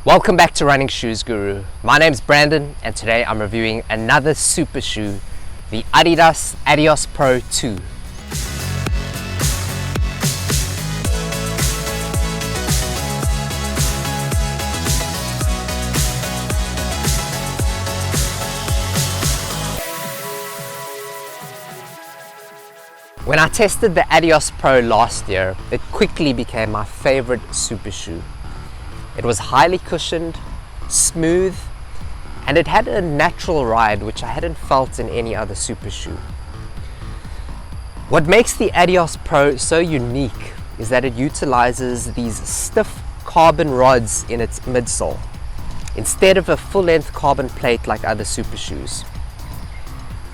Welcome back to Running Shoes Guru. My name's Brandon and today I'm reviewing another super shoe, the Adidas Adios Pro 2. When I tested the Adios Pro last year, it quickly became my favorite super shoe. It was highly cushioned, smooth, and it had a natural ride which I hadn't felt in any other super shoe. What makes the Adios Pro so unique is that it utilizes these stiff carbon rods in its midsole, instead of a full-length carbon plate like other super shoes.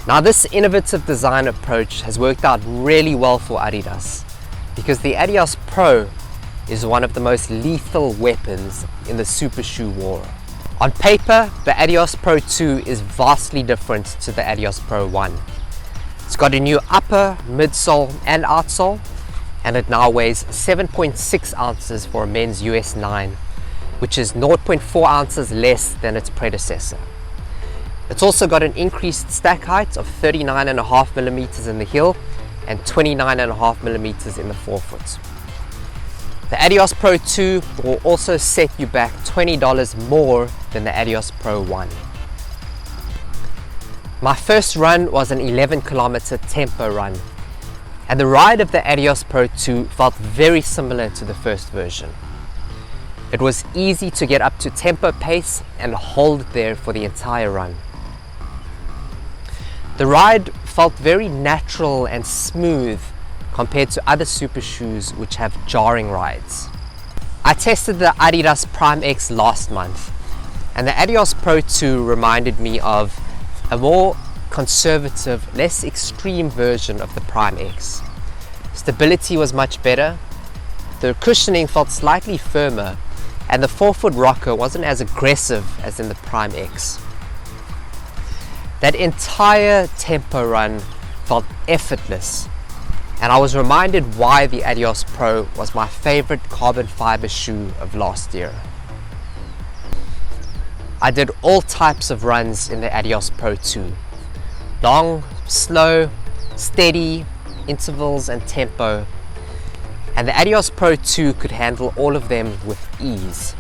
Now this innovative design approach has worked out really well for Adidas because the Adios Pro is one of the most lethal weapons in the super shoe war. On paper, the Adios Pro 2 is vastly different to the Adios Pro 1. It's got a new upper, midsole and outsole, and it now weighs 7.6 ounces for a men's US 9, which is 0.4 ounces less than its predecessor. It's also got an increased stack height of 39.5 millimeters in the heel and 29.5 millimeters in the forefoot. The Adios Pro 2 will also set you back $20 more than the Adios Pro 1. My first run was an 11-kilometer tempo run, and the ride of the Adios Pro 2 felt very similar to the first version. It was easy to get up to tempo pace and hold there for the entire run. The ride felt very natural and smooth compared to other super shoes which have jarring rides. I tested the Adidas Prime X last month, and the Adios Pro 2 reminded me of a more conservative, less extreme version of the Prime X. Stability was much better, the cushioning felt slightly firmer, and the forefoot rocker wasn't as aggressive as in the Prime X. That entire tempo run felt effortless, and I was reminded why the Adios Pro was my favorite carbon fiber shoe of last year. I did all types of runs in the Adios Pro 2. Long, slow, steady, intervals and tempo. And the Adios Pro 2 could handle all of them with ease.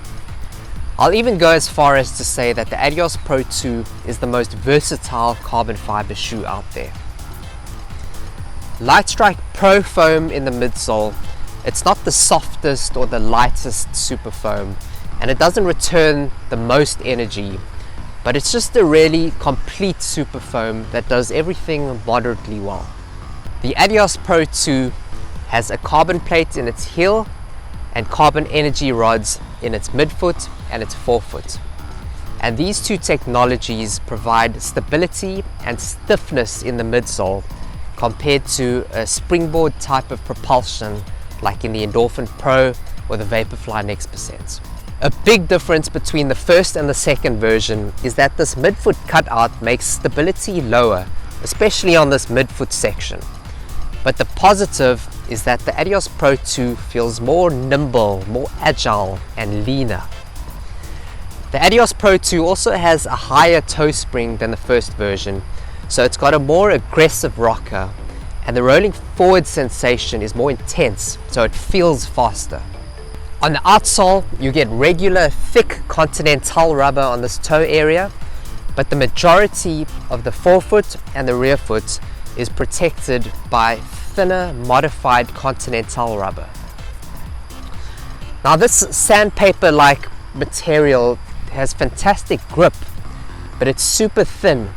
I'll even go as far as to say that the Adios Pro 2 is the most versatile carbon fiber shoe out there. Lightstrike Pro Foam in the midsole, it's not the softest or the lightest super foam, and it doesn't return the most energy, but it's just a really complete super foam that does everything moderately well. The Adios Pro 2 has a carbon plate in its heel and carbon energy rods in its midfoot and its forefoot. And these two technologies provide stability and stiffness in the midsole compared to a springboard type of propulsion like in the Endorphin Pro or the Vaporfly Next Percent. A big difference between the first and the second version is that this midfoot cutout makes stability lower, especially on this midfoot section. But the positive is that the Adios Pro 2 feels more nimble, more agile and leaner. The Adios Pro 2 also has a higher toe spring than the first version, so it's got a more aggressive rocker, and the rolling forward sensation is more intense, so it feels faster. On the outsole, you get regular thick Continental rubber on this toe area, but the majority of the forefoot and the rear foot is protected by thinner modified Continental rubber. Now this sandpaper-like material has fantastic grip, but it's super thin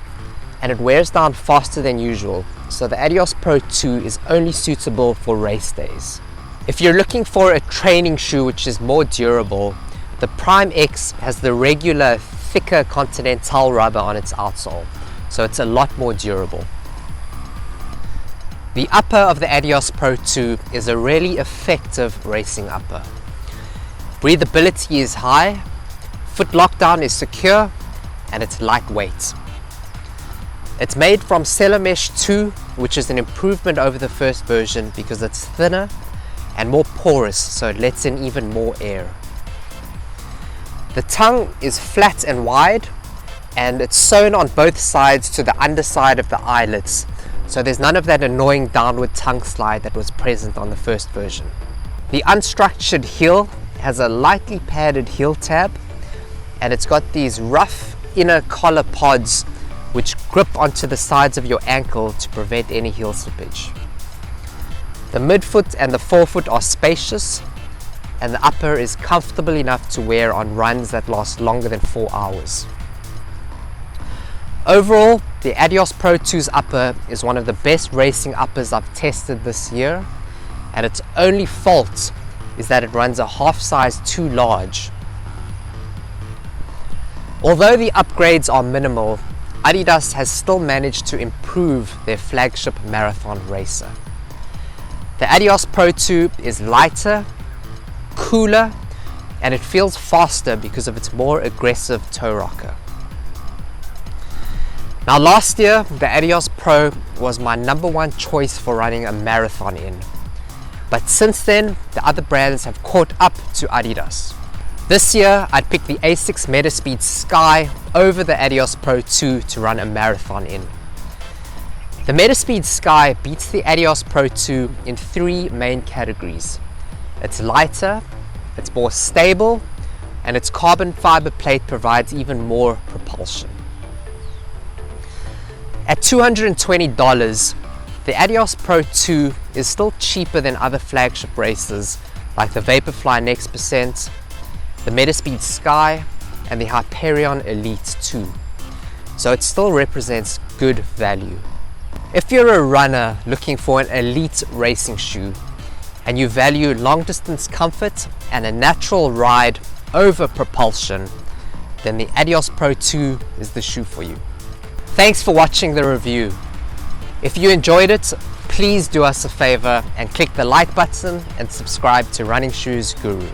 and it wears down faster than usual, so the Adios Pro 2 is only suitable for race days. If you're looking for a training shoe which is more durable, the Prime X has the regular thicker Continental rubber on its outsole, so it's a lot more durable. The upper of the Adios Pro 2 is a really effective racing upper. Breathability is high, foot lockdown is secure, and it's lightweight. It's made from Celomesh 2, which is an improvement over the first version because it's thinner and more porous, so it lets in even more air. The tongue is flat and wide, and it's sewn on both sides to the underside of the eyelets, so there's none of that annoying downward tongue slide that was present on the first version. The unstructured heel has a lightly padded heel tab, and it's got these rough inner collar pods which grip onto the sides of your ankle to prevent any heel slippage. The midfoot and the forefoot are spacious, and the upper is comfortable enough to wear on runs that last longer than 4 hours. Overall, the Adios Pro 2's upper is one of the best racing uppers I've tested this year, and its only fault is that it runs a half size too large. Although the upgrades are minimal, Adidas has still managed to improve their flagship marathon racer. The Adios Pro 2 is lighter, cooler, and it feels faster because of its more aggressive toe rocker. Now, last year the Adios Pro was my #1 choice for running a marathon in, but since then the other brands have caught up to Adidas. This year I'd pick the Asics Metaspeed Sky over the Adios Pro 2 to run a marathon in. The Metaspeed Sky beats the Adios Pro 2 in 3 main categories. It's lighter, it's more stable, and its carbon fiber plate provides even more propulsion. At $220, the Adios Pro 2 is still cheaper than other flagship racers like the Vaporfly Next Percent, the Metaspeed Sky, and the Hyperion Elite 2, so it still represents good value. If you're a runner looking for an elite racing shoe, and you value long distance comfort and a natural ride over propulsion, then the Adios Pro 2 is the shoe for you. Thanks for watching the review. If you enjoyed it, please do us a favor and click the like button and subscribe to Running Shoes Guru.